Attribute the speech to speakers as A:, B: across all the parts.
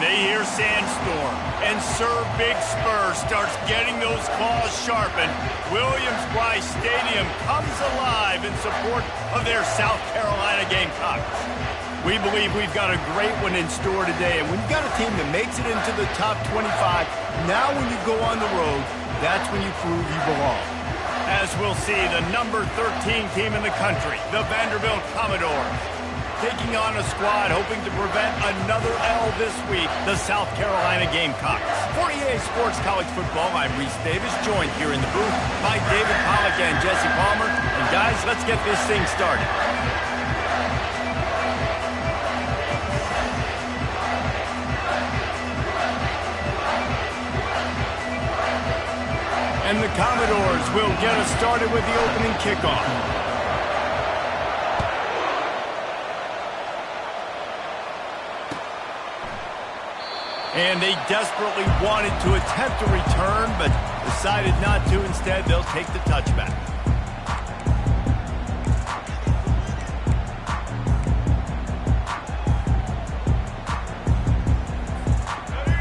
A: they hear Sandstorm, and Sir Big Spur starts getting those claws sharpened, Williams-Brice Stadium comes alive in support of their South Carolina Gamecocks. We believe we've got a great one in store today, and when you've got a team that makes it into the top 25, now when you go on the road, that's when you prove you belong. As we'll see, the number 13 team in the country, the Vanderbilt Commodores, taking on a squad hoping to prevent another L this week, the South Carolina Gamecocks. For EA Sports College Football, I'm Reese Davis, joined here in the booth by David Pollack and Jesse Palmer. And guys, let's get this thing started. And the Commodores will get us started with the opening kickoff. And they desperately wanted to attempt a return, but decided not to. Instead, they'll take the touchback.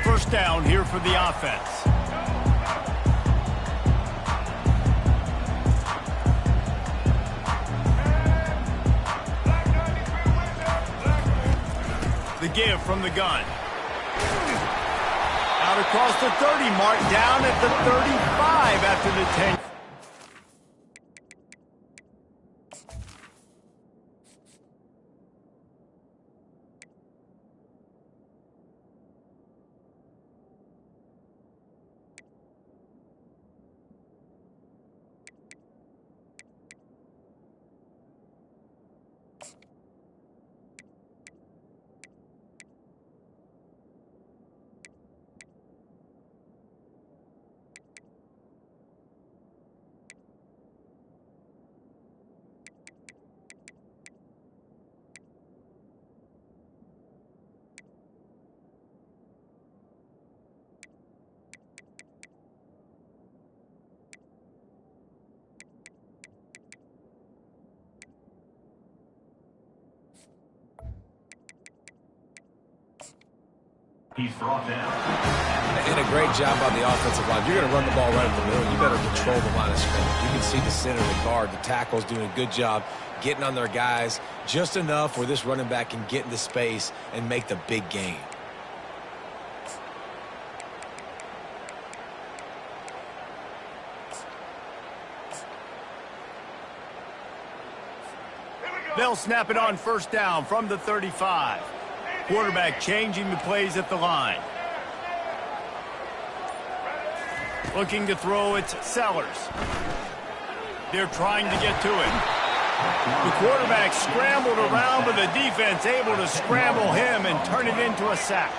A: First down here for the offense. The give from the gun. Out across the 30, mark down at the 35 after the 10.
B: He's brought down. And a great job on the offensive line. You're going to run the ball right up the middle. You better control the line of scrimmage. You can see the center of the guard, the tackle's doing a good job getting on their guys just enough where this running back can get into space and make the big gain.
A: They'll snap it on first down from the 35. Quarterback changing the plays at the line. Looking to throw, it's Sellers. They're trying to get to it. The quarterback scrambled around, but the defense able to scramble him and turn it into a sack.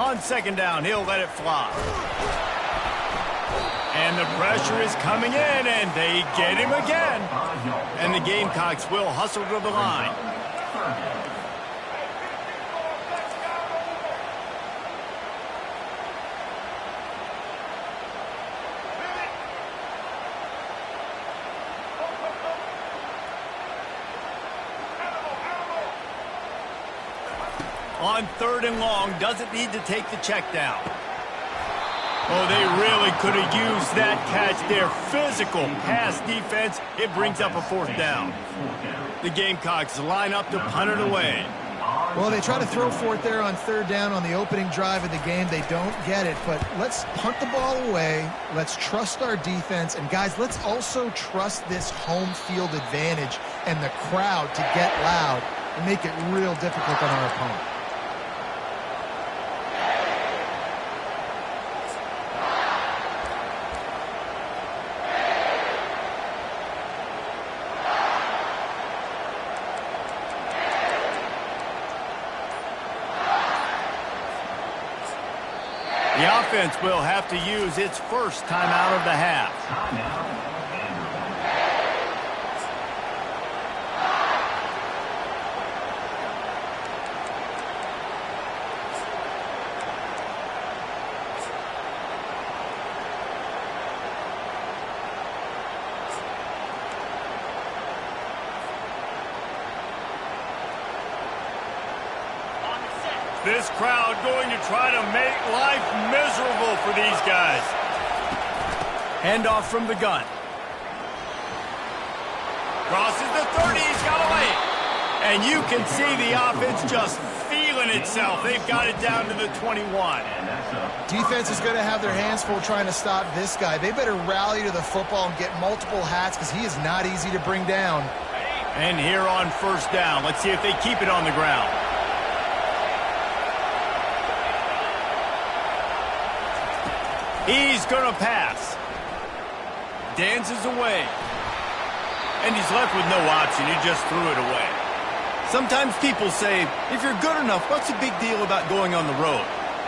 A: On second down, he'll let it fly. And the pressure is coming in, and they get him again. And the Gamecocks will hustle to the line. On third and long, doesn't need to take the check down. Oh, they really could have used that catch there. Physical pass defense. It brings up a fourth down. The Gamecocks line up to punt it away.
C: Well, they try to throw for it there on third down on the opening drive of the game. They don't get it, but let's punt the ball away. Let's trust our defense. And, guys, let's also trust this home field advantage and the crowd to get loud and make it real difficult on our opponent.
A: The offense will have to use its first timeout of the half. This crowd going to try to make life miserable for these guys. Handoff from the gun. Crosses the 30, he's got away. And you can see the offense just feeling itself. They've got it down to the 21.
C: Defense is going to have their hands full trying to stop this guy. They better rally to the football and get multiple hats because he is not easy to bring down.
A: And here on first down, let's see if they keep it on the ground. He's going to pass. Dances away. And he's left with no option. He just threw it away. Sometimes people say, if you're good enough, what's the big deal about going on the road?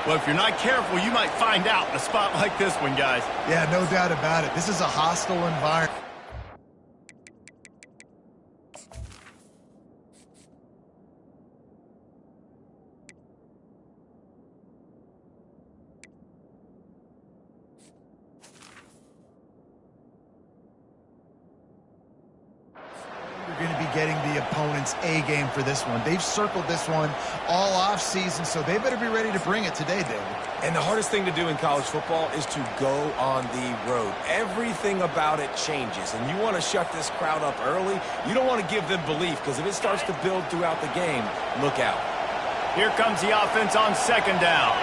A: Well, if you're not careful, you might find out in a spot like this one, guys.
C: Yeah, no doubt about it. This is a hostile environment. Going to be getting the opponent's A game for this one. They've circled this one all off season, so they better be ready to bring it today, David.
B: And the hardest thing to do in college football is to go on the road. Everything about it changes, and you want to shut this crowd up early. You don't want to give them belief, because if it starts to build throughout the game, look out.
A: Here comes the offense on second down.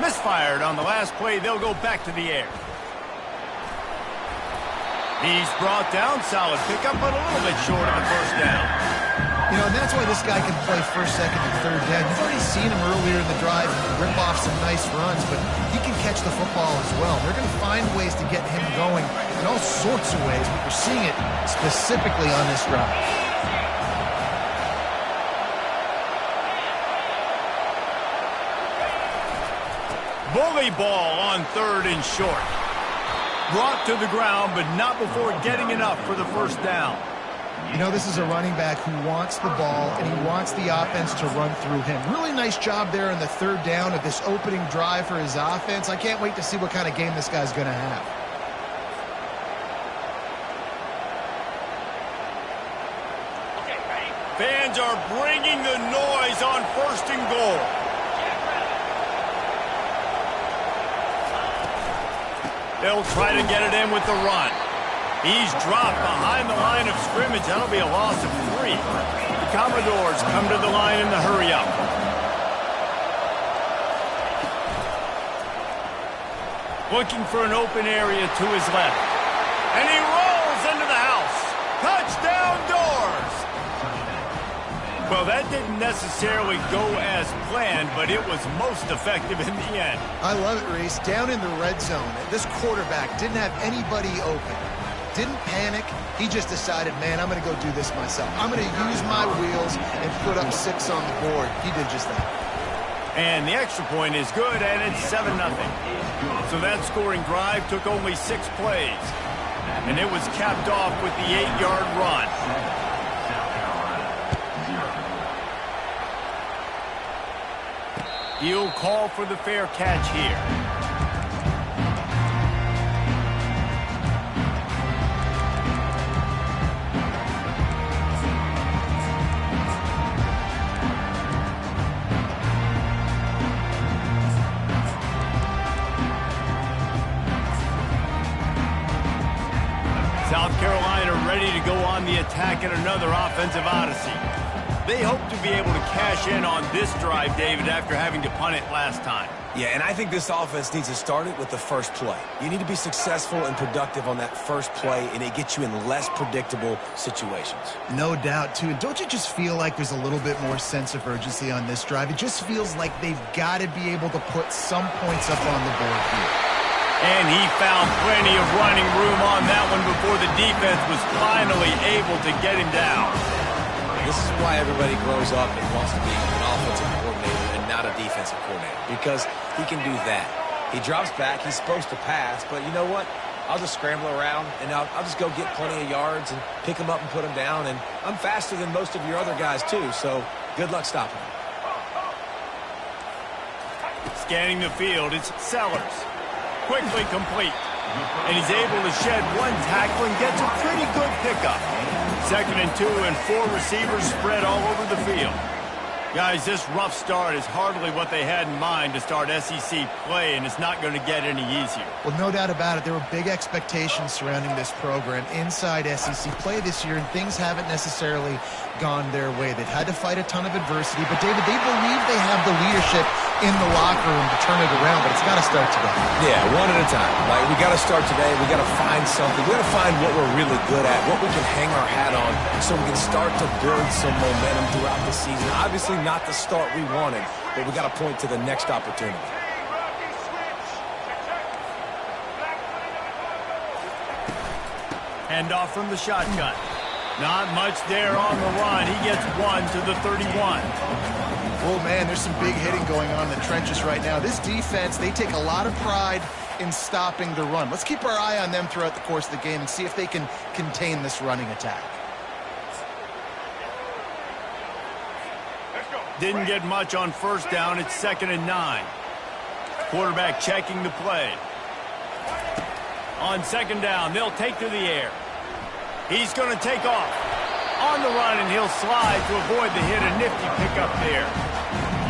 A: Misfired on the last play. They'll go back to the air. He's brought down, solid pickup, but a little bit short of the first down.
C: You know, and that's why this guy can play first, second, and third down. You've already seen him earlier in the drive rip off some nice runs, but he can catch the football as well. They're going to find ways to get him going in all sorts of ways, but we're seeing it specifically on this drive.
A: Bully ball on third and short. Brought to the ground, but not before getting enough for the first down.
C: You know, this is a running back who wants the ball, and he wants the offense to run through him. Really nice job there in the third down of this opening drive for his offense. I can't wait to see what kind of game this guy's going to have.
A: Fans are bringing the noise on first and goal. They'll try to get it in with the run. He's dropped behind the line of scrimmage. That'll be a loss of 3. The Commodores come to the line in the hurry-up. Looking for an open area to his left. And he rolls into the house. Touchdown Doors! Well, that didn't necessarily go as planned, but it was most effective in the end.
C: I love it, Reese. Down in the red zone, this quarterback didn't have anybody open. Didn't panic. He just decided, man, I'm going to go do this myself. I'm going to use my wheels and put up 6 on the board. He did just that.
A: And the extra point is good, and it's 7-0. So that scoring drive took only 6 plays. And it was capped off with the 8-yard run. He'll call for the fair catch here. South Carolina ready to go on the attack in another offensive odyssey. They hope to be able to cash in on this drive, David, after having to punt it last time.
B: Yeah, and I think this offense needs to start it with the first play. You need to be successful and productive on that first play, and it gets you in less predictable situations.
C: No doubt, too. And don't you just feel like there's a little bit more sense of urgency on this drive? It just feels like they've got to be able to put some points up on the board here.
A: And he found plenty of running room on that one before the defense was finally able to get him down.
B: This is why everybody grows up and wants to be an offensive coordinator and not a defensive coordinator, because he can do that. He drops back. He's supposed to pass, but you know what? I'll just scramble around, and I'll just go get plenty of yards and pick them up and put them down, and I'm faster than most of your other guys, too, so good luck stopping him.
A: Scanning the field, it's Sellers. Quickly complete. And he's able to shed one tackle and gets a pretty good pickup. 2nd and 2, and 4 receivers spread all over the field. Guys, this rough start is hardly what they had in mind to start SEC play, and it's not going to get any easier.
C: Well, no doubt about it. There were big expectations surrounding this program inside SEC play this year, and things haven't necessarily gone their way. They've had to fight a ton of adversity, but, David, they believe they have the leadership in the locker room to turn it around, but it's got to start today.
B: Yeah, one at a time. Like, we got to start today. We got to find something. We got to find what we're really good at, what we can hang our hat on, so we can start to build some momentum throughout the season. Obviously, not the start we wanted, but we got to point to the next opportunity.
A: Hand off from the shotgun. Not much there on the run. He gets 1 to the 31.
C: Oh, man, there's some big hitting going on in the trenches right now. This defense, they take a lot of pride in stopping the run. Let's keep our eye on them throughout the course of the game and see if they can contain this running attack.
A: Didn't get much on 1st down. It's 2nd and 9. Quarterback checking the play. On 2nd down, they'll take to the air. He's going to take off. On the run, and he'll slide to avoid the hit. A nifty pickup there.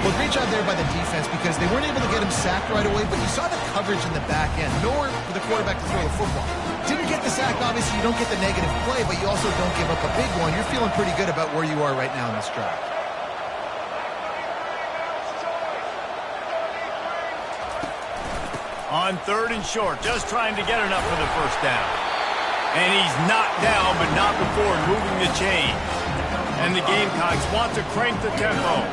C: Well, great job there by the defense because they weren't able to get him sacked right away, but you saw the coverage in the back end. Nowhere for the quarterback to throw the football. Didn't get the sack, obviously. You don't get the negative play, but you also don't give up a big one. You're feeling pretty good about where you are right now in this drive.
A: On 3rd and short, just trying to get enough for the 1st down. And he's knocked down, but not before moving the chain. And the Gamecocks want to crank the tempo.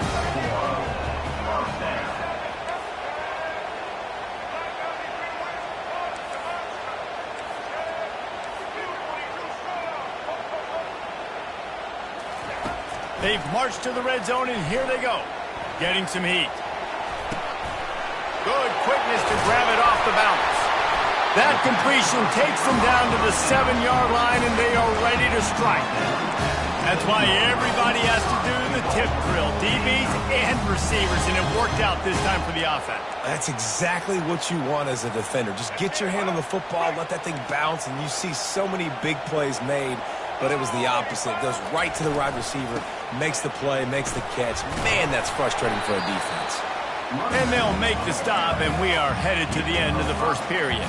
A: They've marched to the red zone, and here they go. Getting some heat. Good quickness to grab it off the bounce. That completion takes them down to the 7-yard line, and they are ready to strike. That's why everybody has to do the tip drill, DBs and receivers, and it worked out this time for the offense.
B: That's exactly what you want as a defender. Just get your hand on the football, let that thing bounce, and you see so many big plays made, but it was the opposite. It goes right to the wide receiver, makes the play, makes the catch. Man, that's frustrating for a defense.
A: And they'll make the stop, and we are headed to the end of the 1st period.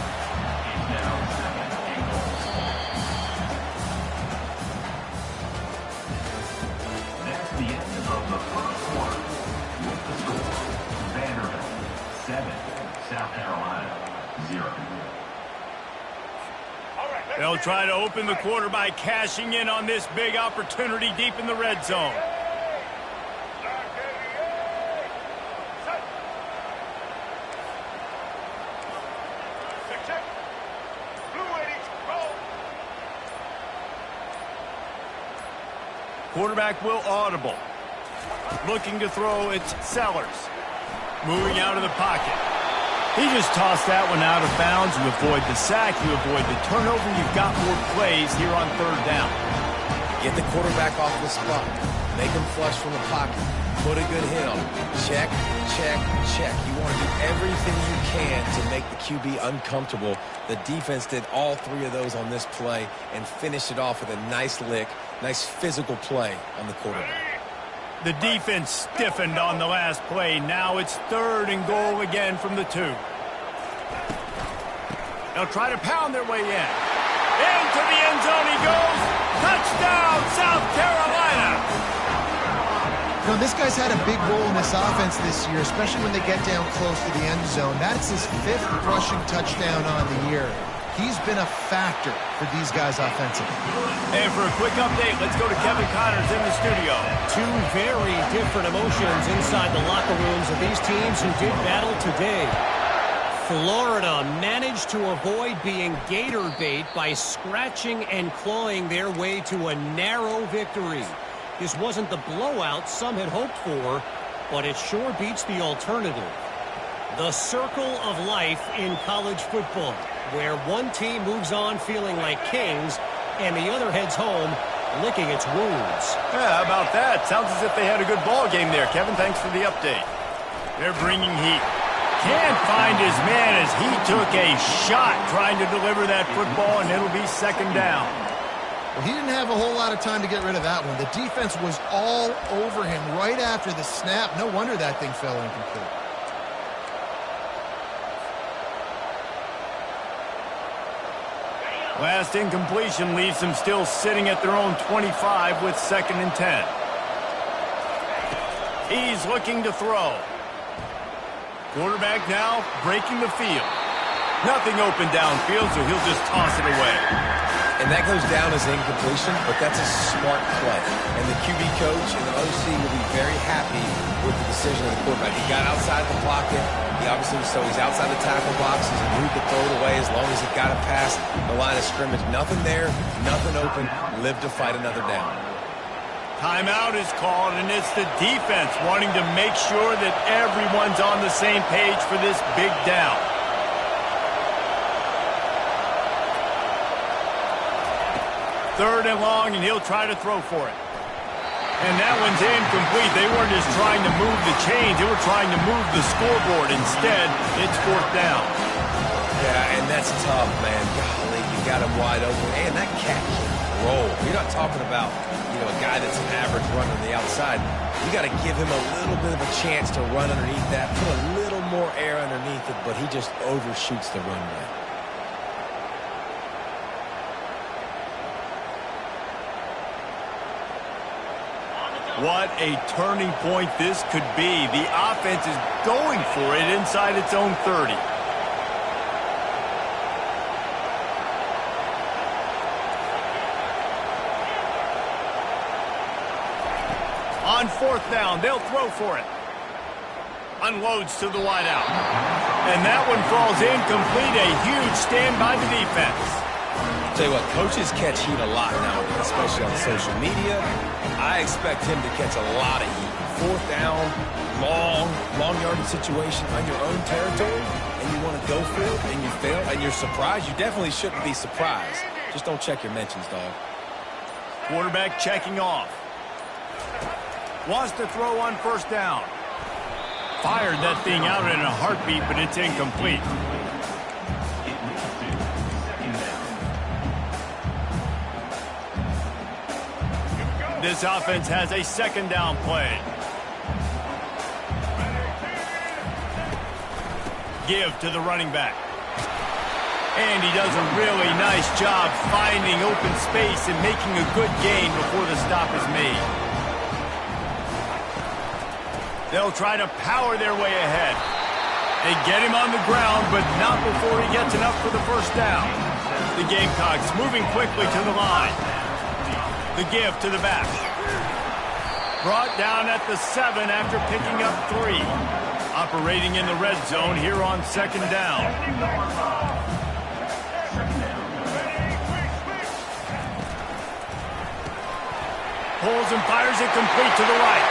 D: That's the end of the 1st quarter. With the score, Vanderbilt 7, South Carolina 0.
A: They'll try to open the quarter by cashing in on this big opportunity deep in the red zone. Quarterback will audible. Looking to throw, it's Sellers. Moving out of the pocket. He just tossed that one out of bounds. You avoid the sack, you avoid the turnover. You've got more plays here on 3rd down.
B: Get the quarterback off the spot. Make him flush from the pocket. Put a good hit on him. Check, check, check. You want to do everything you can to make the QB uncomfortable. The defense did all 3 of those on this play and finished it off with a nice lick, nice physical play on the quarterback.
A: The defense stiffened on the last play. Now it's 3rd and goal again from the 2. They'll try to pound their way in. Into the end zone he goes. Touchdown, South Carolina.
C: You know, this guy's had a big role in this offense this year, especially when they get down close to the end zone. That's his 5th rushing touchdown on the year. He's been a factor for these guys offensively.
A: And for a quick update, let's go to Kevin Connors in the studio.
E: 2 very different emotions inside the locker rooms of these teams who did battle today. Florida managed to avoid being gator bait by scratching and clawing their way to a narrow victory. This wasn't the blowout some had hoped for, but it sure beats the alternative. The circle of life in college football, where one team moves on feeling like kings and the other heads home licking its wounds.
A: Yeah, how about that? Sounds as if they had a good ball game there. Kevin, thanks for the update. They're bringing heat. Can't find his man as he took a shot trying to deliver that football, and it'll be 2nd down.
C: Well, he didn't have a whole lot of time to get rid of that one. The defense was all over him right after the snap. No wonder that thing fell incomplete.
A: Last incompletion leaves them still sitting at their own 25 with 2nd and 10. He's looking to throw. Quarterback now breaking the field. Nothing open downfield, so he'll just toss it away.
B: And that goes down as incompletion, but that's a smart play. And the QB coach and the OC will be very happy with the decision of the quarterback. He got outside the pocket. He obviously, so he's outside the tackle boxes and moved to throw it away as long as he got it past the line of scrimmage. Nothing there, nothing open. Live to fight another down.
A: Timeout is called, and it's the defense wanting to make sure that everyone's on the same page for this big down. Third and long, and he'll try to throw for it. And that one's incomplete. They weren't just trying to move the chains. They were trying to move the scoreboard. Instead, it's 4th down.
B: Yeah, and that's tough, man. Golly, you got him wide open. And that cat can roll. You're not talking about, a guy that's an average runner on the outside. You got to give him a little bit of a chance to run underneath that, put a little more air underneath it, but he just overshoots the runway.
A: What a turning point this could be. The offense is going for it inside its own 30. On 4th down, they'll throw for it. Unloads to the wideout. And that one falls incomplete. A huge stand by the defense.
B: Tell you what, coaches catch heat a lot nowadays, especially on social media. I expect him to catch a lot of heat. 4th down, long yardage situation on your own territory, and you want to go for it, and you fail, and you're surprised. You definitely shouldn't be surprised. Just don't check your mentions, dog.
A: Quarterback checking off. Wants to throw on 1st down. Fired that thing out in a heartbeat, but it's incomplete. This offense has a 2nd down play. Give to the running back. And he does a really nice job finding open space and making a good gain before the stop is made. They'll try to power their way ahead. They get him on the ground, but not before he gets enough for the 1st down. The Gamecocks moving quickly to the line. The give to the back. Brought down at the 7 after picking up 3. Operating in the red zone here on 2nd down. Pulls and fires it complete to the right.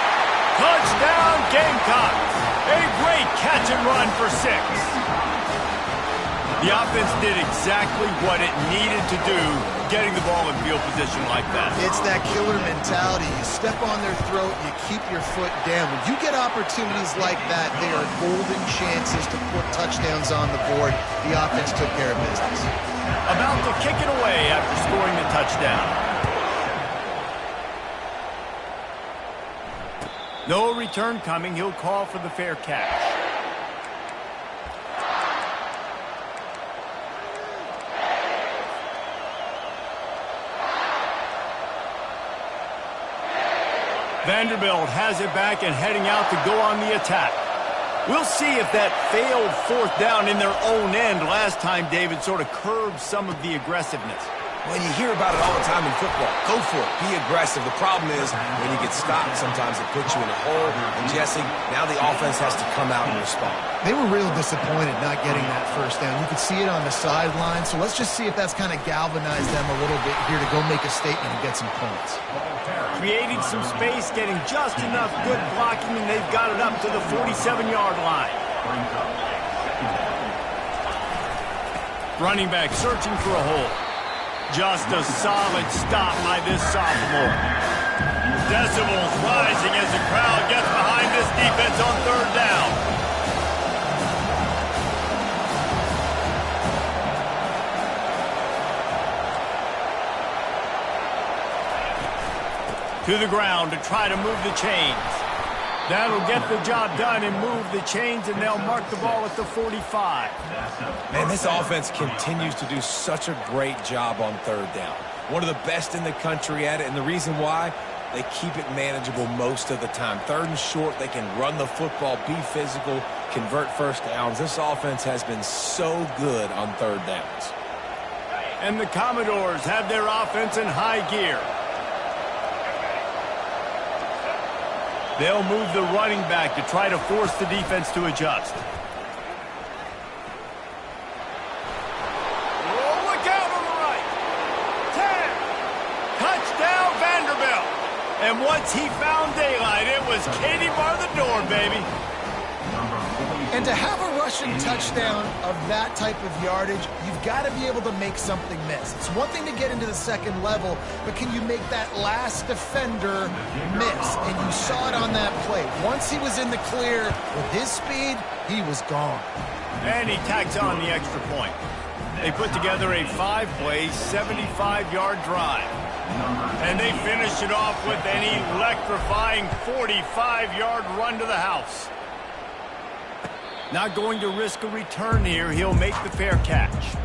A: Touchdown, Gamecocks! A great catch and run for 6. The offense did exactly what it needed to do, getting the ball in field position like that.
C: It's that killer mentality. You step on their throat, you keep your foot down. When you get opportunities like that, they are golden chances to put touchdowns on the board. The offense took care of business.
A: About to kick it away after scoring the touchdown. No return coming. He'll call for the fair catch. Vanderbilt has it back and heading out to go on the attack. We'll see if that failed 4th down in their own end last time, David, sort of curbed some of the aggressiveness.
B: Well, you hear about it all the time in football. Go for it. Be aggressive. The problem is when you get stopped, sometimes it puts you in a hole. And, Jesse, now the offense has to come out and respond.
C: They were real disappointed not getting that 1st down. You could see it on the sideline. So let's just see if that's kind of galvanized them a little bit here to go make a statement and get some points.
A: Creating some space, getting just enough good blocking, and they've got it up to the 47-yard line. Running back searching for a hole. Just a solid stop by this sophomore. Decibels rising as the crowd gets behind this defense on 3rd down. To the ground to try to move the chains. That'll get the job done and move the chains, and they'll mark the ball at the 45.
B: Man, this offense continues to do such a great job on third down. One of the best in the country at it, and the reason why, they keep it manageable most of the time. Third and short, they can run the football, be physical, convert first downs. This offense has been so good on third downs.
A: And the Commodores have their offense in high gear. They'll move the running back to try to force the defense to adjust. Oh, look out on the right. 10. Touchdown, Vanderbilt. And once he found daylight, it was Katie bar the door, baby.
C: And to have a rushing touchdown of that type of yardage, you've got to be able to make something miss. It's one thing to get into the second level, but can you make that last defender miss? And you saw it on that play. Once he was in the clear with his speed, he was gone.
A: And he tacks on the extra point. They put together a 5-play, 75-yard drive. And they finish it off with an electrifying 45-yard run to the house. Not going to risk a return here. He'll make the fair catch.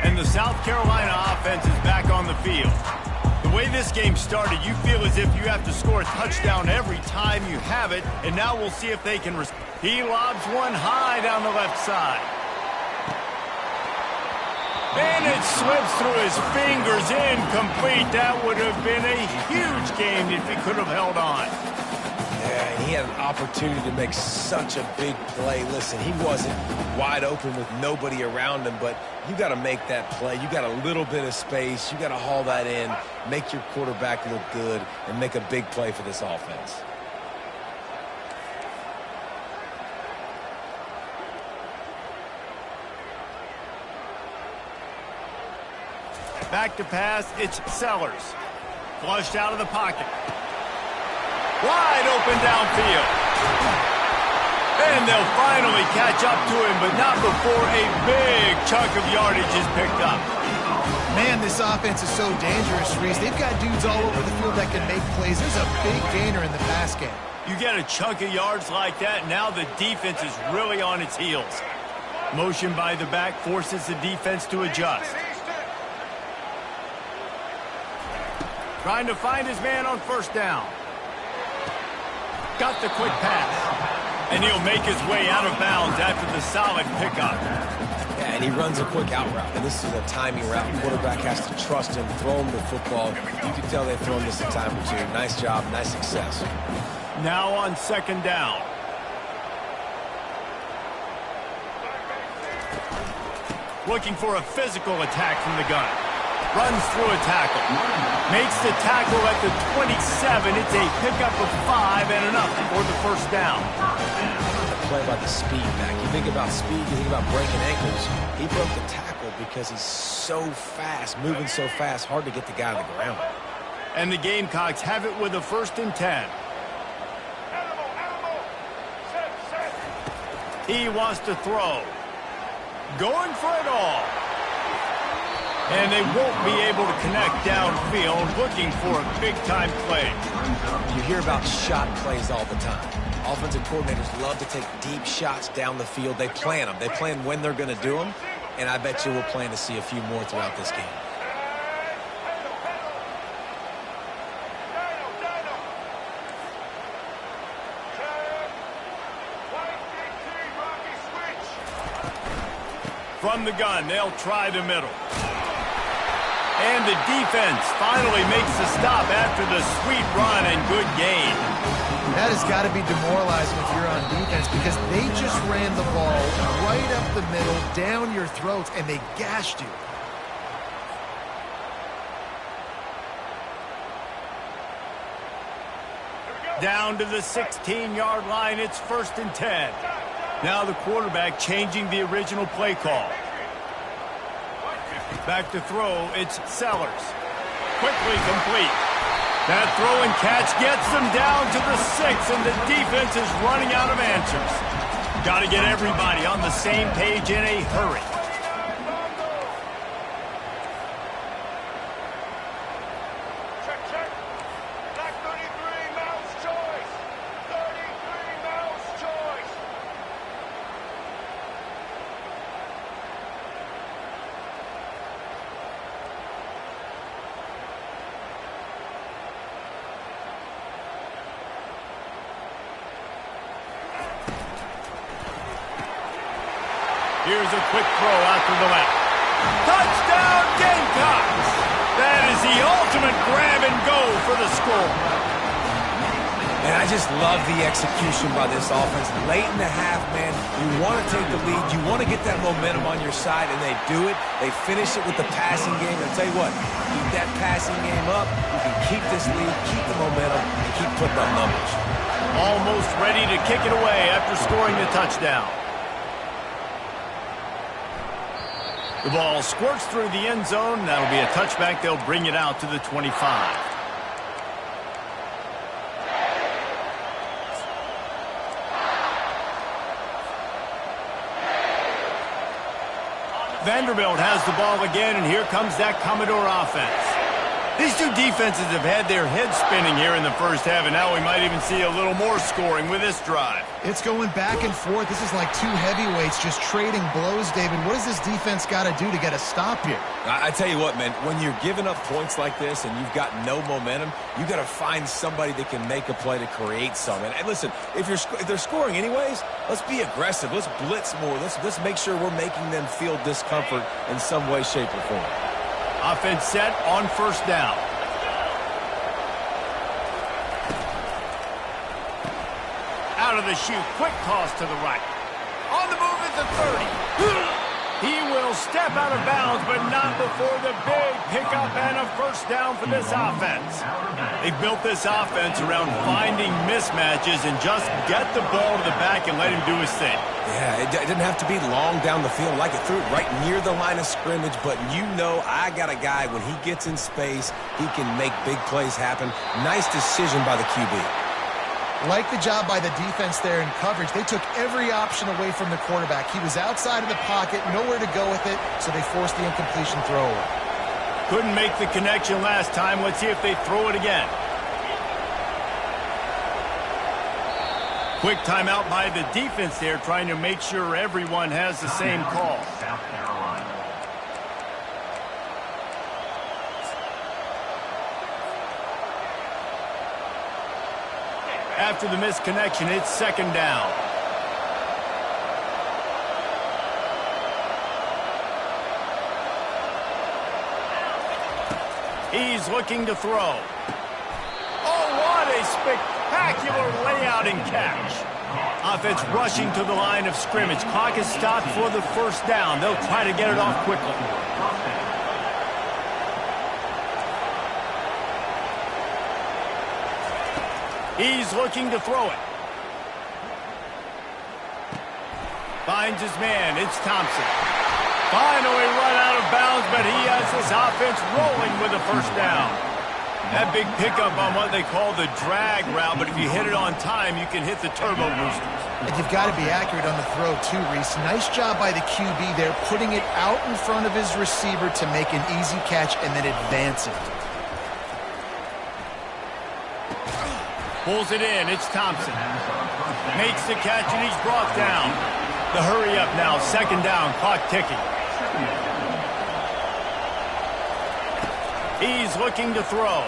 A: And the South Carolina offense is back on the field. The way this game started, you feel as if you have to score a touchdown every time you have it, and now we'll see if they can respond. He lobs one high down the left side. And it slips through his fingers, incomplete. That would have been a huge game if he could have held on.
B: Yeah, and he had an opportunity to make such a big play. Listen, he wasn't wide open with nobody around him, but you got to make that play. You got a little bit of space. You got to haul that in, make your quarterback look good, and make a big play for this offense.
A: Back to pass, it's Sellers. Flushed out of the pocket. Wide open downfield. And they'll finally catch up to him, but not before a big chunk of yardage is picked up.
C: Man, this offense is so dangerous, Reese. They've got dudes all over the field that can make plays. There's a big gainer in the pass game.
A: You get a chunk of yards like that, now the defense is really on its heels. Motion by the back forces the defense to adjust. Trying to find his man on first down. Got the quick pass. And he'll make his way out of bounds after the solid pickup.
B: Yeah, and he runs a quick out route. And this is a timing route. The quarterback has to trust him, throw him the football. You can tell they've thrown this a time or two. Nice job, nice success.
A: Now on second down. Looking for a physical attack from the gun. Runs through a tackle. Makes the tackle at the 27. It's a pickup of 5 and enough for the first down.
B: The play by the speed back. You think about speed, you think about breaking ankles. He broke the tackle because he's so fast, moving so fast, hard to get the guy on the ground.
A: And the Gamecocks have it with a 1st and 10. He wants to throw. Going for it all. And they won't be able to connect downfield, looking for a big-time play.
B: You hear about shot plays all the time. Offensive coordinators love to take deep shots down the field. They plan them. They plan when they're going to do them. And I bet you we'll plan to see a few more throughout this game.
A: From the gun, they'll try the middle. And the defense finally makes the stop after the sweet run and good gain.
C: That has got to be demoralizing if you're on defense because they just ran the ball right up the middle, down your throats, and they gashed you.
A: Down to the 16-yard line, it's 1st and 10. Now the quarterback changing the original play call. Back to throw, it's Sellers. Quickly complete. That throw and catch gets them down to the 6, and the defense is running out of answers. Got to get everybody on the same page in a hurry. Here's a quick throw out to the left. Touchdown, Gamecocks! That is the ultimate grab and go for the score.
B: And I just love the execution by this offense. Late in the half, man, you want to take the lead. You want to get that momentum on your side, and they do it. They finish it with the passing game. And I'll tell you what, keep that passing game up. You can keep this lead, keep the momentum, and keep putting up numbers.
A: Almost ready to kick it away after scoring the touchdown. The ball squirts through the end zone. That'll be a touchback. They'll bring it out to the 25. Vanderbilt has the ball again, and here comes that Commodore offense. These two defenses have had their heads spinning here in the first half, and now we might even see a little more scoring with this drive.
C: It's going back and forth. This is like two heavyweights just trading blows, David. What does this defense got to do to get a stop here?
B: I tell you what, man, when you're giving up points like this and you've got no momentum, you got to find somebody that can make a play to create something. And listen, if they're scoring anyways, let's be aggressive. Let's blitz more. Let's make sure we're making them feel discomfort in some way, shape, or form.
A: Offense set on first down. Out of the chute, quick toss to the right. On the move at the 30. He will step out of bounds, but not before the big pickup and a first down for this offense. They built this offense around finding mismatches and just get the ball to the back and let him do his thing.
B: Yeah, it didn't have to be long down the field. Like it threw it right near the line of scrimmage, but you know I got a guy, when he gets in space, he can make big plays happen. Nice decision by the QB.
C: Like the job by the defense there in coverage. They took every option away from the quarterback. He was outside of the pocket, nowhere to go with it, so they forced the incompletion throw away.
A: Couldn't make the connection last time. Let's see if they throw it again. Quick timeout by the defense there, trying to make sure everyone has the same call.
D: South Carolina.
A: After the misconnection, it's second down. He's looking to throw. Oh, what a spectacular layout and catch. Offense rushing to the line of scrimmage. Clock is stopped for the first down. They'll try to get it off quickly. He's looking to throw it. Finds his man. It's Thompson. Finally run out of bounds, but he has this offense rolling with a first down. That big pickup on what they call the drag route, but if you hit it on time, you can hit the turbo boosters.
C: And you've got to be accurate on the throw too, Reese. Nice job by the QB there, putting it out in front of his receiver to make an easy catch and then advance it.
A: Pulls it in. It's Thompson. Makes the catch, and he's brought down. The hurry up now. Second down. Clock ticking. He's looking to throw.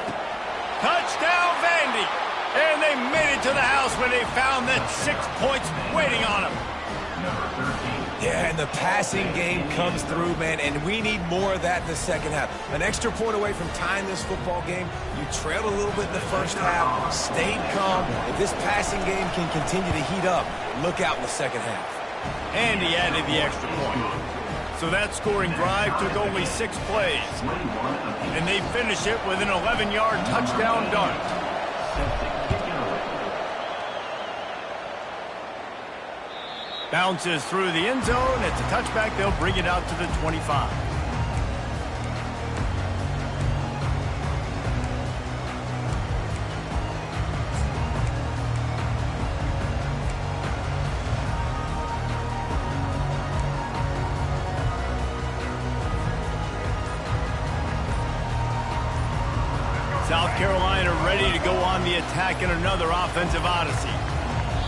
A: Touchdown, Vandy. And they made it to the house when they found that 6 points waiting on them.
B: Yeah, and the passing game comes through, man, and we need more of that in the second half. An extra point away from tying this football game. You trailed a little bit in the first half, stayed calm. If this passing game can continue to heat up, look out in the second half.
A: And he added the extra point. So that scoring drive took only 6 plays. And they finish it with an 11-yard touchdown dart. Bounces through the end zone. It's a touchback. They'll bring it out to the 25. to go on the attack in another offensive odyssey.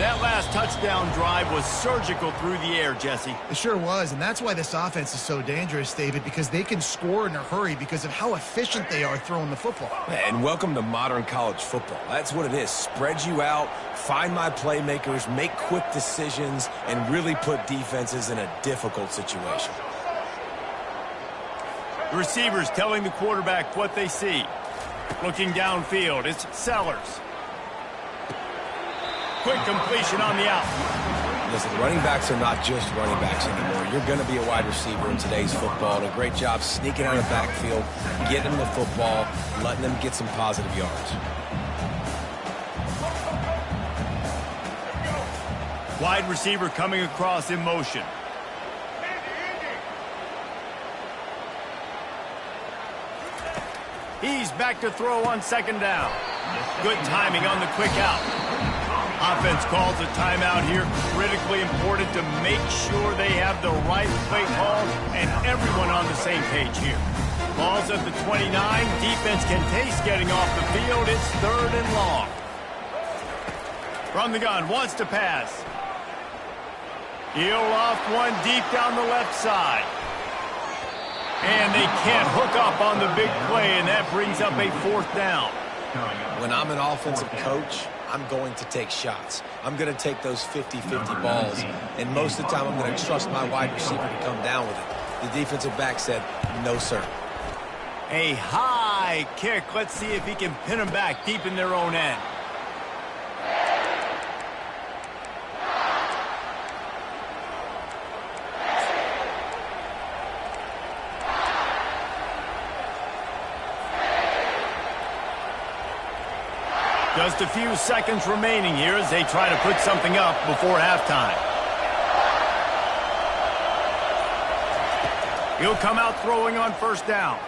A: That last touchdown drive was surgical through the air, Jesse.
C: It sure was, and that's why this offense is so dangerous, David, because they can score in a hurry because of how efficient they are throwing the football.
B: And welcome to modern college football. That's what it is. Spread you out, find my playmakers, make quick decisions, and really put defenses in a difficult situation.
A: The receivers telling the quarterback what they see. Looking downfield, it's Sellers. Quick completion on the out.
B: Listen, running backs are not just running backs anymore. You're going to be a wide receiver in today's football. And a great job sneaking out of the backfield, getting them the football, letting them get some positive yards.
A: Wide receiver coming across in motion. He's back to throw on second down. Good timing on the quick out. Offense calls a timeout here. Critically important to make sure they have the right play call and everyone on the same page here. Ball's at the 29. Defense can taste getting off the field. It's 3rd and long. From the gun, wants to pass. He'll loft one deep down the left side. And they can't hook up on the big play, and that brings up a 4th down.
B: When I'm an offensive coach, I'm going to take shots. I'm going to take those 50-50 balls, and most of the time I'm going to trust my wide receiver to come down with it. The defensive back said, no, sir.
A: A high kick. Let's see if he can pin them back deep in their own end. Just a few seconds remaining here as they try to put something up before halftime. He'll come out throwing on 1st down.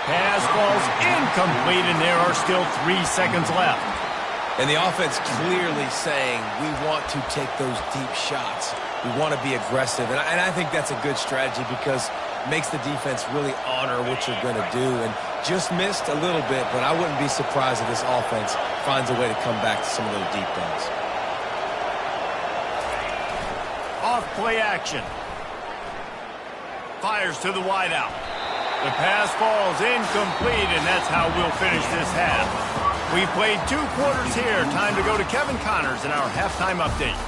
A: Pass falls incomplete, and there are still 3 seconds left.
B: And the offense clearly saying, we want to take those deep shots. We want to be aggressive. And I think that's a good strategy because it makes the defense really honor what you're going to do. And just missed a little bit, but I wouldn't be surprised if this offense finds a way to come back to some of those deep balls.
A: Off play action. Fires to the wideout. The pass falls incomplete, and that's how we'll finish this half. We've played 2 quarters here. Time to go to Kevin Connors in our halftime update.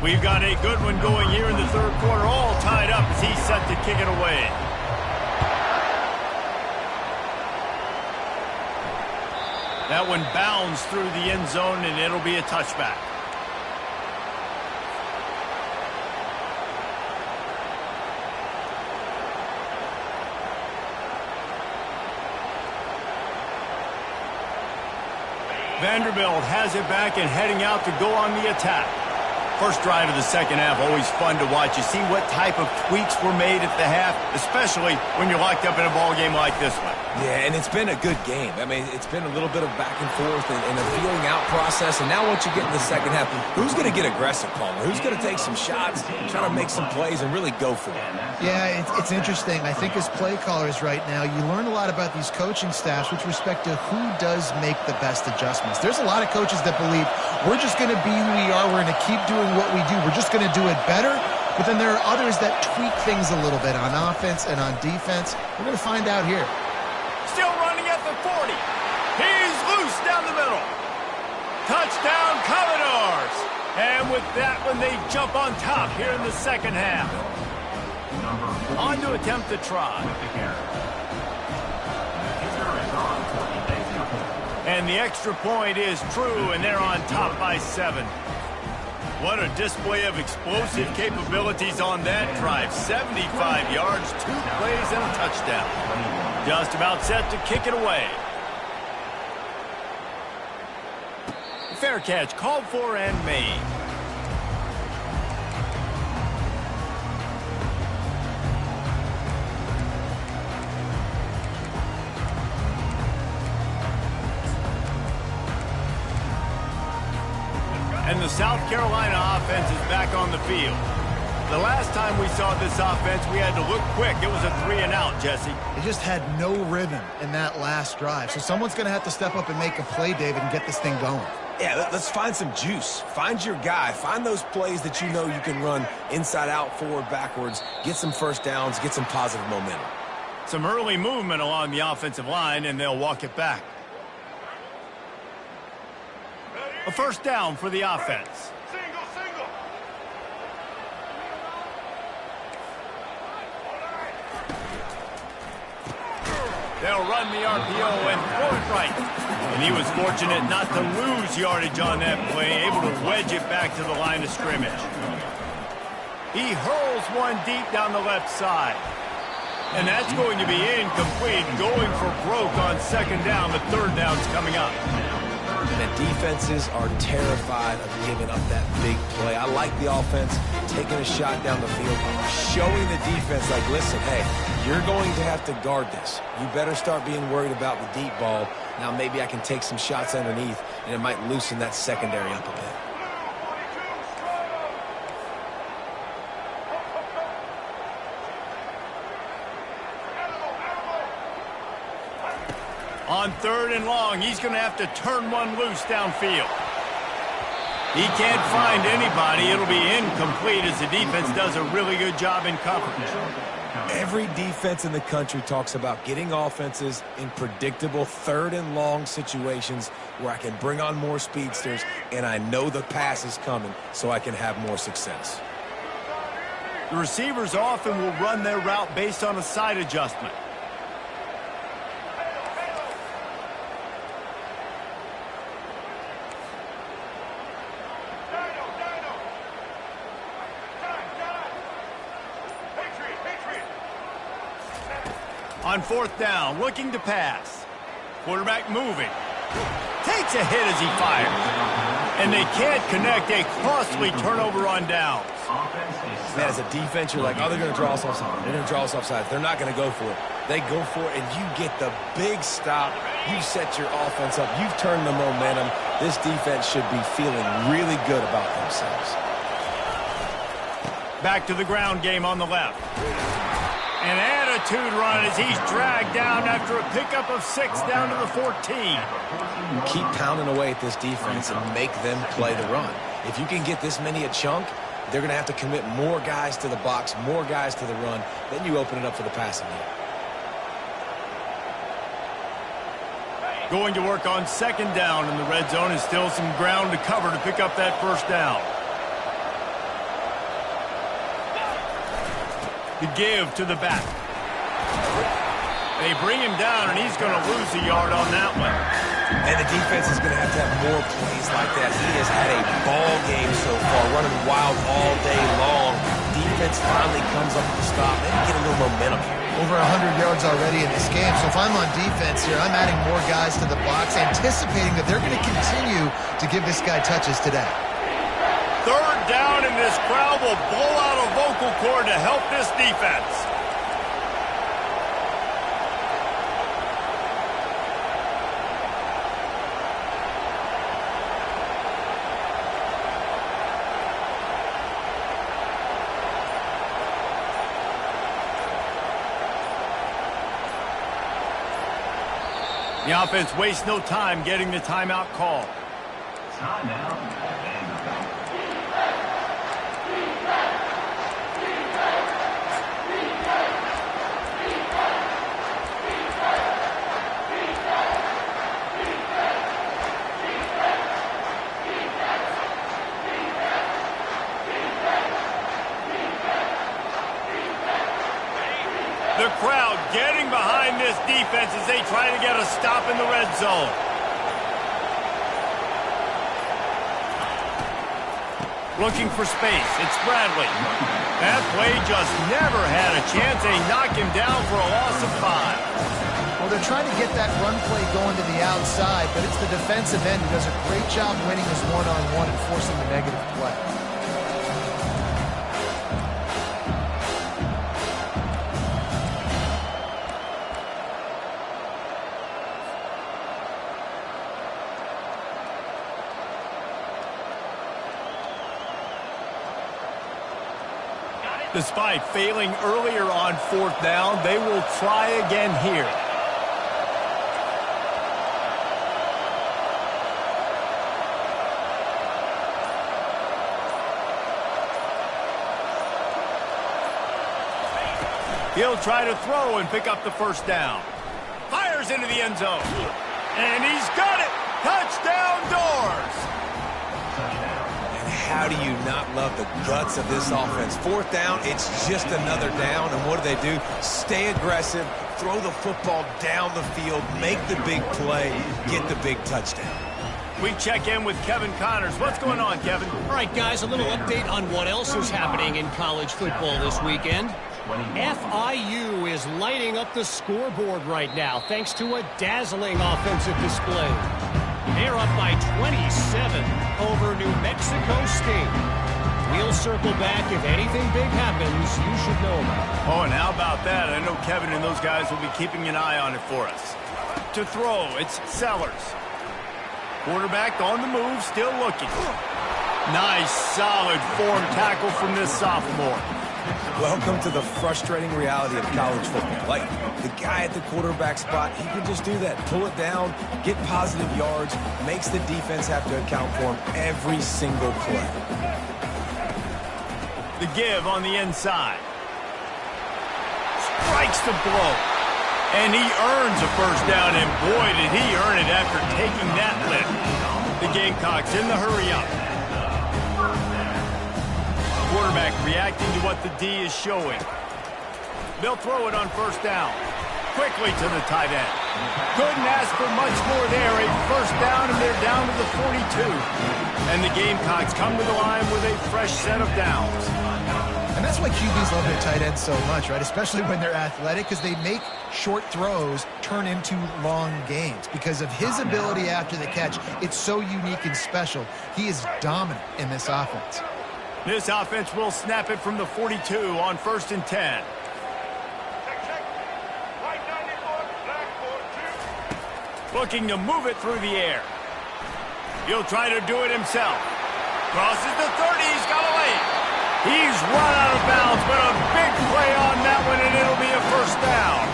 A: We've got a good one going here in the 3rd quarter, all tied up as he's set to kick it away. That one bounds through the end zone, and it'll be a touchback. Vanderbilt has it back and heading out to go on the attack. First drive of the 2nd half, always fun to watch. You see what type of tweaks were made at the half, especially when you're locked up in a ball game like this one.
B: Yeah, and it's been a good game. I mean, it's been a little bit of back and forth and a feeling out process. And now once you get in the 2nd half, who's going to get aggressive, Palmer? Who's going to take some shots, try to make some plays, and really go for it?
C: Yeah, it's interesting. I think as play callers right now, you learn a lot about these coaching staffs with respect to who does make the best adjustments. There's a lot of coaches that believe we're just going to be who we are. We're going to keep doing what we do. We're just going to do it better. But then there are others that tweak things a little bit on offense and on defense. We're going to find out here.
A: Still running at the 40. He's loose down the middle. Touchdown, Commodores. And with that one, they jump on top here in the 2nd half. On to attempt the try. And the extra point is true, and they're on top by 7. What a display of explosive capabilities on that drive. 75 yards, 2 plays, and a touchdown. Just about set to kick it away. Fair catch called for and made. South Carolina offense is back on the field. The last time we saw this offense, we had to look quick. It was a 3-and-out, Jesse.
C: They just had no rhythm in that last drive. So someone's going to have to step up and make a play, David, and get this thing going.
B: Yeah, let's find some juice. Find your guy. Find those plays that you know you can run inside out, forward, backwards. Get some first downs. Get some positive momentum.
A: Some early movement along the offensive line, and they'll walk it back. A first down for the offense. They'll run the RPO and throw it right. And he was fortunate not to lose yardage on that play, able to wedge it back to the line of scrimmage. He hurls one deep down the left side. And that's going to be incomplete, going for broke on second down, but third down's coming up.
B: The defenses are terrified of giving up that big play. I like the offense taking a shot down the field, showing the defense, like, listen, hey, you're going to have to guard this. You better start being worried about the deep ball. Now maybe I can take some shots underneath, and it might loosen that secondary up a bit.
A: On third and long, he's going to have to turn one loose downfield. He can't find anybody. It'll be incomplete as the defense does a really good job in coverage.
B: Every defense in the country talks about getting offenses in predictable third and long situations where I can bring on more speedsters and I know the pass is coming so I can have more success.
A: The receivers often will run their route based on a side adjustment. On fourth down, looking to pass. Quarterback moving. Takes a hit as he fires. And they can't connect, a costly turnover on downs.
B: Man, as a defense, you're like, oh, they're going to draw us offside. They're going to draw us offside. They're not going to go for it. They go for it, and you get the big stop. You set your offense up. You've turned the momentum. This defense should be feeling really good about themselves.
A: Back to the ground game on the left. An attitude run as he's dragged down after a pickup of 6 down to the 14.
B: Keep pounding away at this defense and make them play the run. If you can get this many a chunk, they're going to have to commit more guys to the box, more guys to the run. Then you open it up for the passing game.
A: Going to work on second down in the red zone, is still some ground to cover to pick up that first down. The give to the back. They bring him down, and he's going to lose a yard on that one.
B: And the defense is going to have more plays like that. He has had a ball game so far, running wild all day long. Defense finally comes up with the stop. Maybe get a little momentum here.
C: Over 100 yards already in this game. So if I'm on defense here, I'm adding more guys to the box, anticipating that they're going to continue to give this guy touches today.
A: Third down, and this crowd will blow out a vocal cord to help this defense. The offense wastes no time getting the timeout call.
D: Timeout.
A: The crowd getting behind this defense as they try to get a stop in the red zone. Looking for space. It's Bradley. That play just never had a chance. They knock him down for a loss of 5.
C: Well, they're trying to get that run play going to the outside, but it's the defensive end who does a great job winning his one-on-one and forcing the negative play.
A: Despite failing earlier on 4th down, they will try again here. He'll try to throw and pick up the 1st down. Fires into the end zone. And he's got it. Touchdown Doors.
B: And how do you not love the guts of this offense? 4th down, it's just another down. And what do? Stay aggressive, throw the football down the field, make the big play, get the big touchdown.
A: We check in with Kevin Connors. What's going on, Kevin?
E: All right, guys, a little update on what else is happening in college football this weekend. FIU is lighting up the scoreboard right now thanks to a dazzling offensive display. They're up by 27 over New Mexico State. We'll circle back if anything big happens you should know about.
A: Oh, and how about that? I know Kevin and those guys will be keeping an eye on it for us. To throw, it's Sellers. Quarterback on the move, still looking. Nice, solid form tackle from this sophomore.
B: Welcome to the frustrating reality of college football. Like, the guy at the quarterback spot, he can just do that. Pull it down, get positive yards, makes the defense have to account for him every single play.
A: The give on the inside. Strikes the blow. And he earns a 1st down, and boy, did he earn it after taking that lift. The Gamecocks in the hurry-up. Quarterback reacting to what the D is showing. They'll throw it on 1st down. Quickly to the tight end. Couldn't ask for much more there. A 1st down, and they're down to the 42. And the Gamecocks come to the line with a fresh set of downs.
C: And that's why QBs love their tight ends so much, right? Especially when they're athletic, because they make short throws turn into long gains. Because of his ability after the catch, it's so unique and special. He is dominant in this offense.
A: This offense will snap it from the 42 on 1st and 10. Looking to move it through the air. He'll try to do it himself. Crosses the 30, he's got a lane. He's run out of bounds, but a big play on that one, and it'll be a 1st down.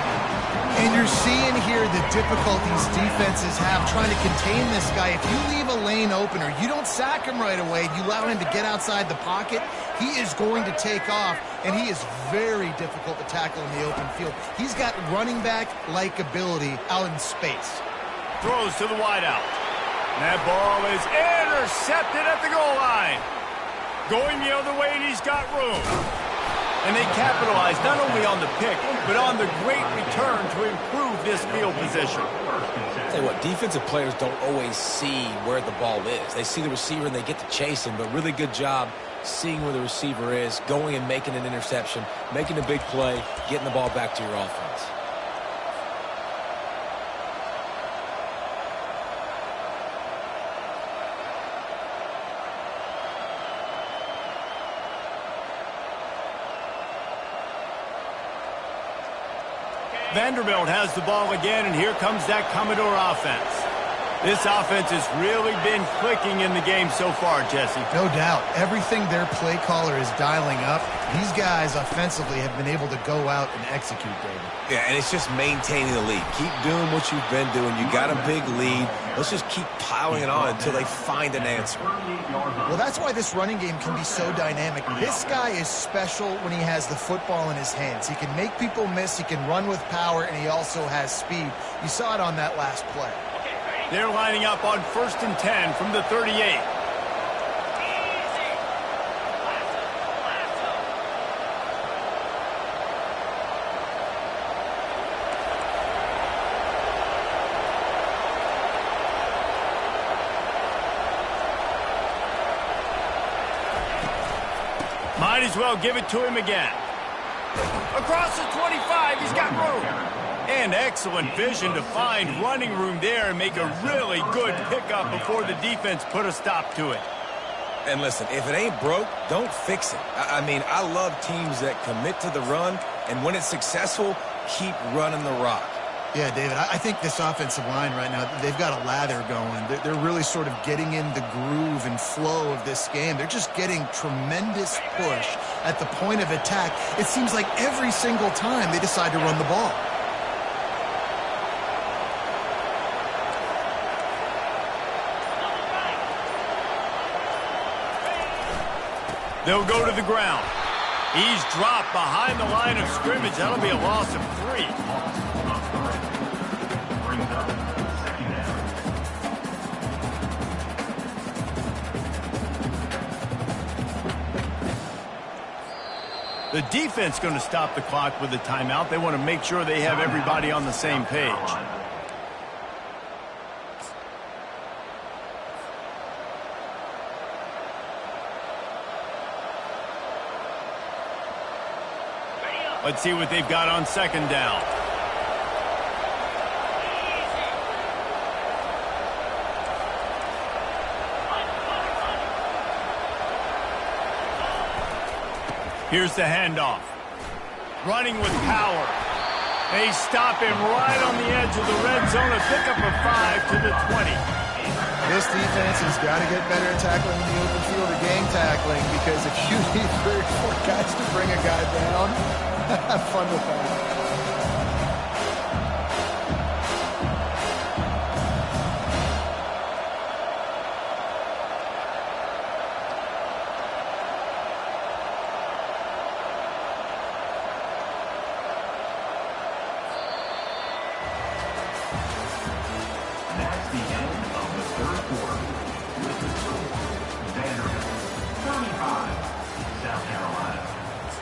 C: And you're seeing here the difficulties defenses have trying to contain this guy. If you leave a lane open or you don't sack him right away, you allow him to get outside the pocket, he is going to take off, and he is very difficult to tackle in the open field. He's got running back-like ability out in space.
A: Throws to the wideout. That ball is intercepted at the goal line. Going the other way, and he's got room. And they capitalize not only on the pick, but on the great return to improve this field position.
B: I'll tell you what, defensive players don't always see where the ball is. They see the receiver and they get to chase him, but really good job seeing where the receiver is, going and making an interception, making a big play, getting the ball back to your offense.
A: Vanderbilt has the ball again, and here comes that Commodore offense. This offense has really been clicking in the game so far, Jesse.
C: No doubt. Everything their play caller is dialing up, these guys offensively have been able to go out and execute, David.
B: Yeah, and it's just maintaining the lead. Keep doing what you've been doing. You got a big lead. Let's just keep piling it on until they find an answer.
C: Well, that's why this running game can be so dynamic. This guy is special when he has the football in his hands. He can make people miss, he can run with power, and he also has speed. You saw it on that last play.
A: They're lining up on 1st and 10 from the 38. Might as well give it to him again. Across the 25, he's got room. And excellent vision to find running room there and make a really good pickup before the defense put a stop to it.
B: And listen, if it ain't broke, don't fix it. I mean, I love teams that commit to the run, and when it's successful, keep running the rock.
C: Yeah, David, I think this offensive line right now, they've got a lather going. They're really sort of getting in the groove and flow of this game. They're just getting tremendous push at the point of attack. It seems like every single time they decide to run the ball.
A: They'll go to the ground. He's dropped behind the line of scrimmage. That'll be a loss of 3.
D: Brings up second down.
A: The defense going to stop the clock with a timeout. They want to make sure they have everybody on the same page. Let's see what they've got on second down. Here's the handoff. Running with power. They stop him right on the edge of the red zone. A pickup of 5 to the 20.
C: This defense has got to get better at tackling in the open field or game tackling, because if you need 3 or 4 guys to bring a guy down, have fun with that.
D: That's the end of the third quarter. With the score, Vanderbilt 35, South Carolina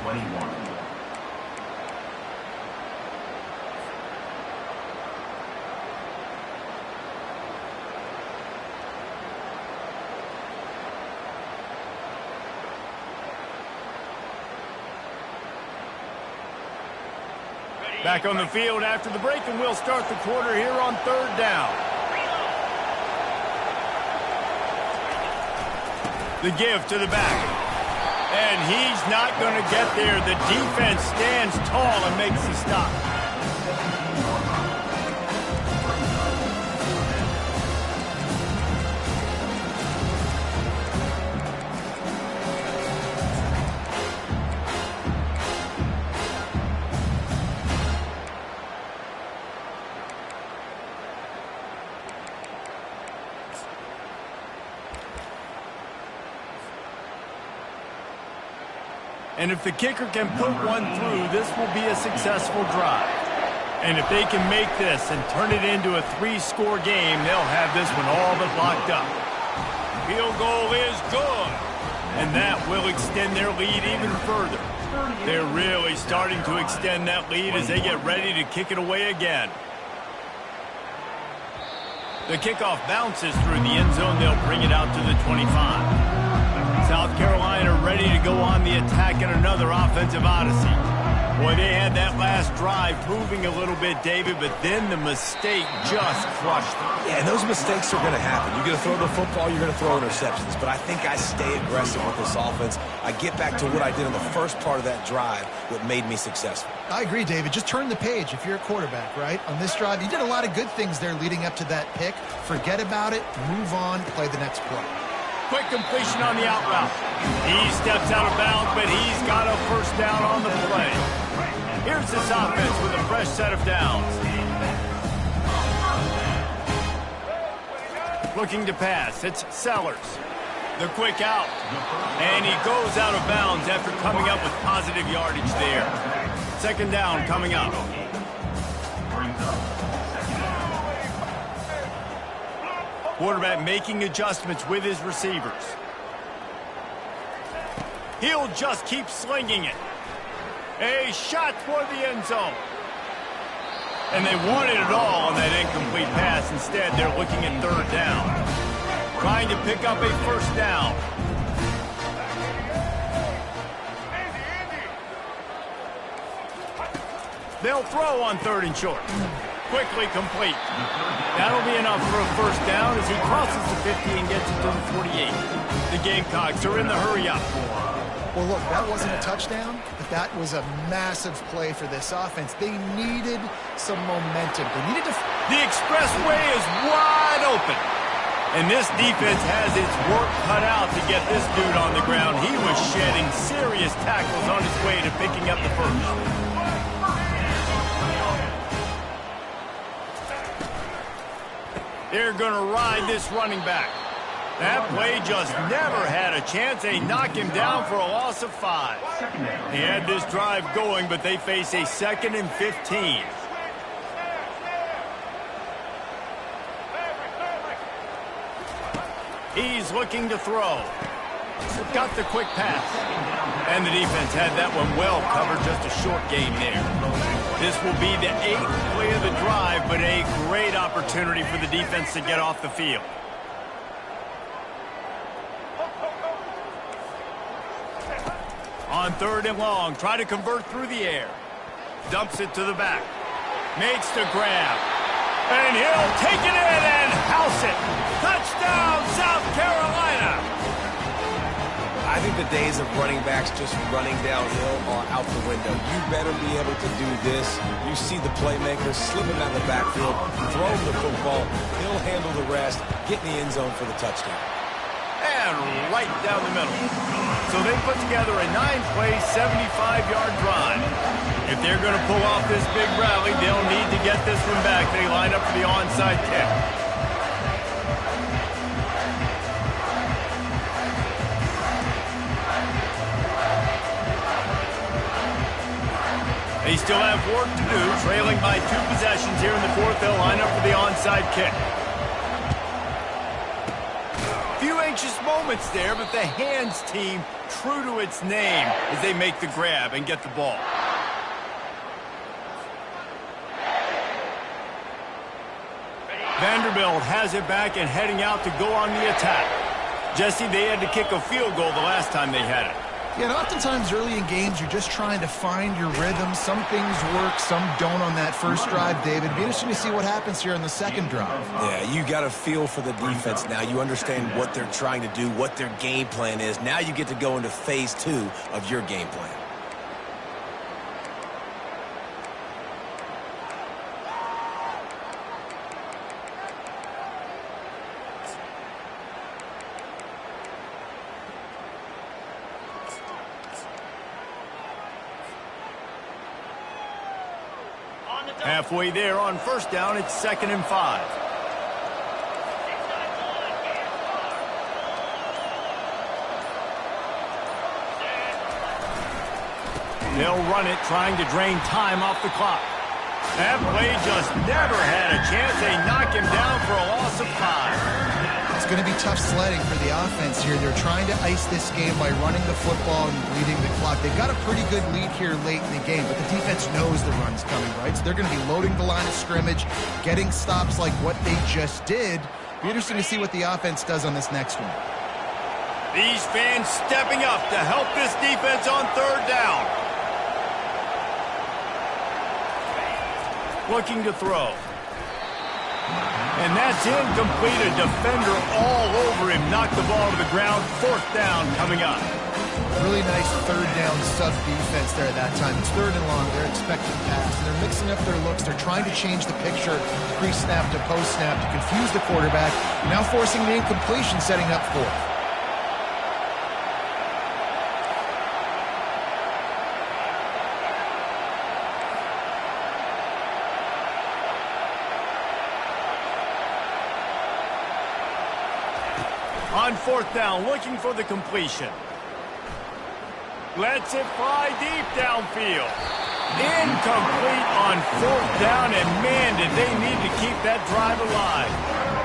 D: 21.
A: Back on the field after the break, and we'll start the quarter here on third down. The give to the back. And he's not going to get there. The defense stands tall and makes the stop. And if the kicker can put one through, this will be a successful drive. And if they can make this and turn it into a 3-score game, they'll have this one all but locked up. Field goal is good. And that will extend their lead even further. They're really starting to extend that lead as they get ready to kick it away again. The kickoff bounces through the end zone. They'll bring it out to the 25. South Carolina ready to go on the attack in another offensive odyssey. Boy, they had that last drive moving a little bit, David, but then the mistake just crushed them.
B: Yeah, and those mistakes are going to happen. You're going to throw the football, you're going to throw interceptions. But I think I stay aggressive with this offense. I get back to what I did in the first part of that drive, what made me successful.
C: I agree, David. Just turn the page if you're a quarterback, right? On this drive, you did a lot of good things there leading up to that pick. Forget about it, move on, play the next play.
A: Quick completion on the out route. He steps out of bounds, but he's got a first down on the play. Here's this offense with a fresh set of downs. Looking to pass. It's Sellers. The quick out. And he goes out of bounds after coming up with positive yardage there. Second down coming up. Quarterback making adjustments with his receivers. He'll just keep slinging it. A shot toward the end zone. And they wanted it all on that incomplete pass. Instead, they're looking at third down. Trying to pick up a first down. They'll throw on third and short. Quickly complete. That'll be enough for a first down as he crosses the 50 and gets it to the 48. The Gamecocks are in the hurry up.
C: Well, look, that wasn't a touchdown, but that was a massive play for this offense. They needed some momentum. They needed to...
A: The expressway is wide open. And this defense has its work cut out to get this dude on the ground. He was shedding serious tackles on his way to picking up the first. They're going to ride this running back. That play just never had a chance. They knock him down for a loss of 5. He had this drive going, but they face a 2nd and 15. He's looking to throw. Got the quick pass. And the defense had that one well covered, just a short gain there. This will be the 8th play of the drive, but a great opportunity for the defense to get off the field. On 3rd and long, try to convert through the air. Dumps it to the back. Makes the grab. And he'll take it in and house it. Touchdown, South Carolina.
B: I think the days of running backs just running downhill are out the window. You better be able to do this. You see the playmaker slipping out of the backfield, throw him the football, he'll handle the rest, get in the end zone for the touchdown.
A: And right down the middle. So they put together a 9-play, 75-yard drive. If they're going to pull off this big rally, they'll need to get this one back. They line up for the onside kick. They still have work to do, trailing by 2 possessions here in the 4th. They'll line up for the onside kick. Few anxious moments there, but the hands team true to its name as they make the grab and get the ball. Vanderbilt has it back and heading out to go on the attack. Jesse, they had to kick a field goal the last time they had it.
C: Yeah, and oftentimes early in games, you're just trying to find your rhythm. Some things work, some don't on that first drive, David. It'd be interesting to see what happens here on the second drive.
B: Yeah, you got a feel for the defense now. You understand what they're trying to do, what their game plan is. Now you get to go into phase 2 of your game plan.
A: Halfway there on first down, it's 2nd and 5. They'll run it, trying to drain time off the clock. That play just never had a chance. They knock him down for a loss of 5.
C: It's going to be tough sledding for the offense here. They're trying to ice this game by running the football and bleeding the clock. They've got a pretty good lead here late in the game, but the defense knows the run's coming, right? So they're going to be loading the line of scrimmage, getting stops like what they just did. Be interesting to see what the offense does on this next one.
A: These fans stepping up to help this defense on 3rd down. Looking to throw. And that's incomplete. A defender all over him. Knocked the ball to the ground. 4th down coming up.
C: Really nice 3rd down sub-defense there at that time. It's 3rd and long. They're expecting pass. And they're mixing up their looks. They're trying to change the picture pre-snap to post-snap to confuse the quarterback. Now forcing the incompletion, setting up 4th.
A: On 4th down, looking for the completion. Lets it fly deep downfield. Incomplete on 4th down, and man, did they need to keep that drive alive.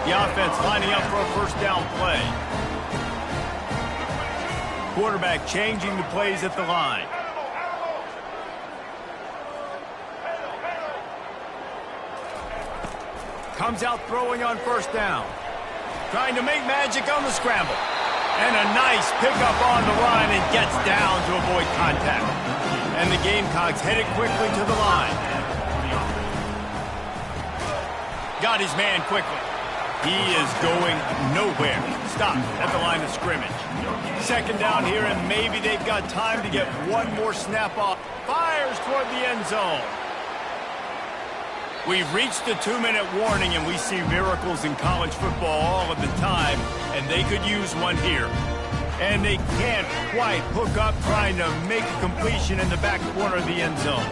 A: The offense lining up for a 1st down play. Quarterback changing the plays at the line. Comes out throwing on 1st down. Trying to make magic on the scramble. And a nice pickup on the line and gets down to avoid contact. And the Gamecocks headed quickly to the line. Got his man quickly. He is going nowhere. Stop at the line of scrimmage. Second down here, and maybe they've got time to get one more snap off. Fires toward the end zone. We've reached the 2-minute warning, and we see miracles in college football all of the time, and they could use one here. And they can't quite hook up trying to make a completion in the back corner of the end zone.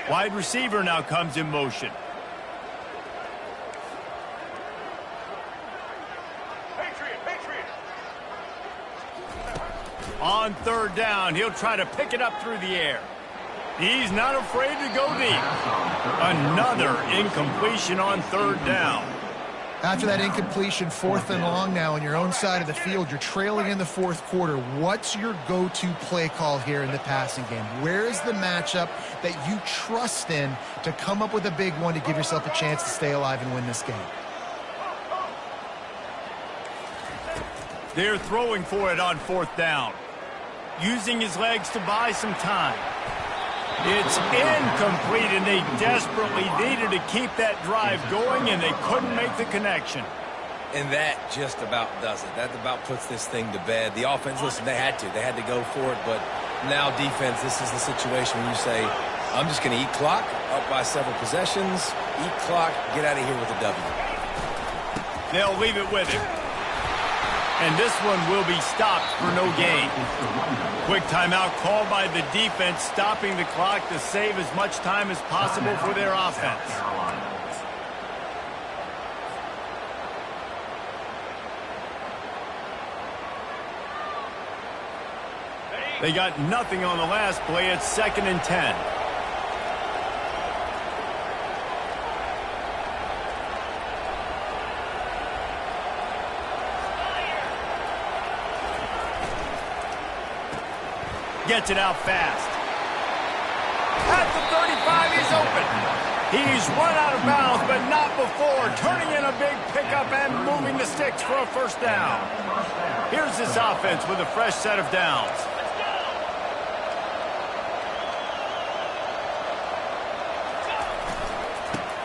A: Wide receiver now comes in motion. On third down, he'll try to pick it up through the air. He's not afraid to go deep. Another incompletion on third down.
C: After that incompletion, 4th and long now on your own side of the field. You're trailing in the 4th quarter. What's your go-to play call here in the passing game? Where is the matchup that you trust in to come up with a big one to give yourself a chance to stay alive and win this game?
A: They're throwing for it on 4th down. Using his legs to buy some time. It's incomplete, and they desperately needed to keep that drive going, and they couldn't make the connection.
B: And that just about does it. That about puts this thing to bed. The offense, listen, they had to go for it, but now defense, this is the situation where you say, I'm just going to eat clock, up by several possessions, eat clock, get out of here with a W.
A: They'll leave it with him. And this one will be stopped for no gain. Quick timeout called by the defense, stopping the clock to save as much time as possible for their offense. They got nothing on the last play. It's 2nd and 10. Gets it out fast. At the 35, he's open. He's run out of bounds, but not before. Turning in a big pickup and moving the sticks for a first down. Here's this offense with a fresh set of downs.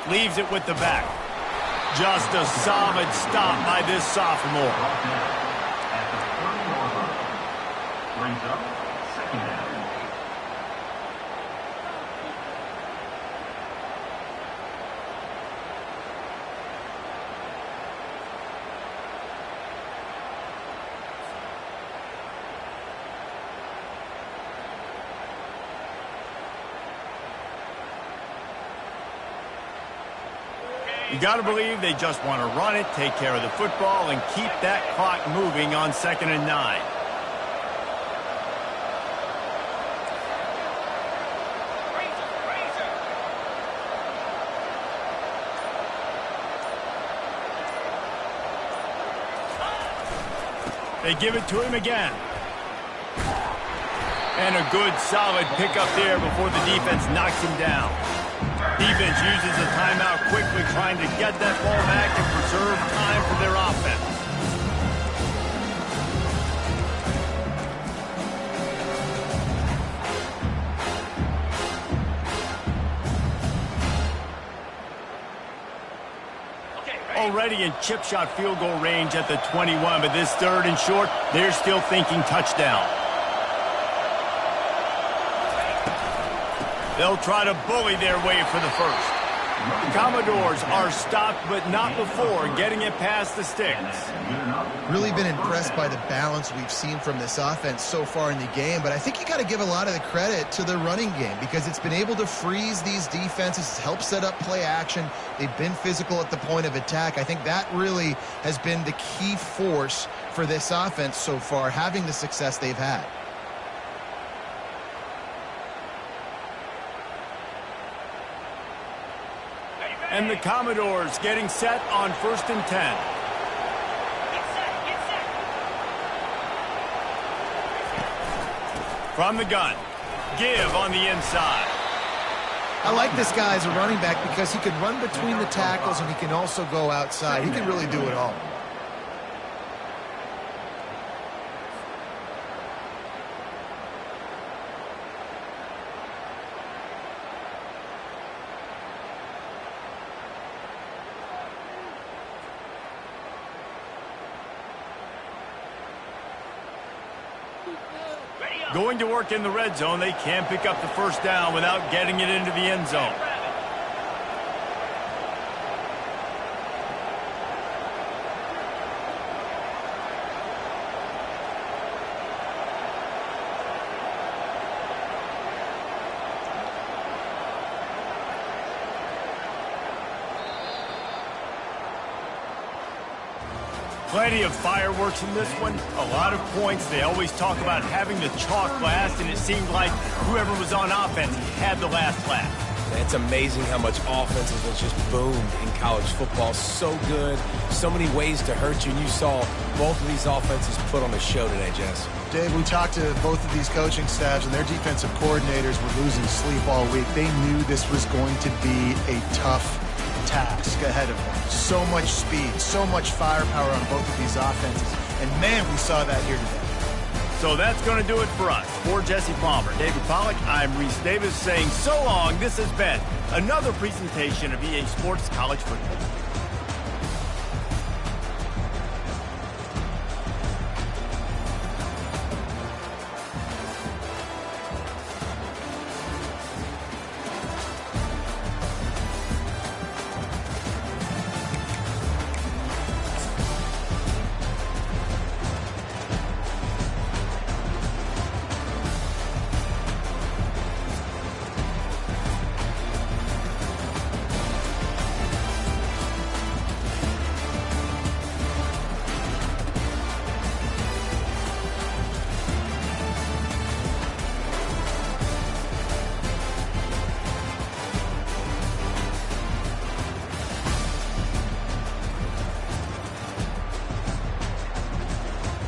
A: Leaves it with the back. Just a solid stop by this sophomore.
D: Brings up 2nd down.
A: You got to believe they just want to run it, take care of the football, and keep that clock moving on 2nd and 9. They give it to him again. And a good, solid pickup there before the defense knocks him down. Defense uses a timeout quickly, trying to get that ball back and preserve time for their offense. Already in chip shot field goal range at the 21, but this 3rd and short, they're still thinking touchdown. They'll try to bully their way for the first. The Commodores are stopped, but not before getting it past the sticks.
C: Really been impressed by the balance we've seen from this offense so far in the game, but I think you got to give a lot of the credit to the running game because it's been able to freeze these defenses, help set up play action. They've been physical at the point of attack. I think that really has been the key force for this offense so far, having the success they've had.
A: And the Commodores getting set on 1st and 10. From the gun. Give on the inside.
C: I like this guy as a running back because he can run between the tackles and he can also go outside. He can really do it all.
A: Going to work in the red zone, they can't pick up the first down without getting it into the end zone. Plenty of fireworks in this one, a lot of points. They always talk about having the chalk last, and it seemed like whoever was on offense had the last laugh.
B: It's amazing how much offense has just boomed in college football. So good, so many ways to hurt you, and you saw both of these offenses put on a show today, Jess.
C: Dave, we talked to both of these coaching staffs, and their defensive coordinators were losing sleep all week. They knew this was going to be a tough task ahead of them. So much speed, so much firepower on both of these offenses. And man, we saw that here today.
A: So that's going to do it for us. For Jesse Palmer, David Pollack, I'm Reese Davis saying so long. This has been another presentation of EA Sports College Football.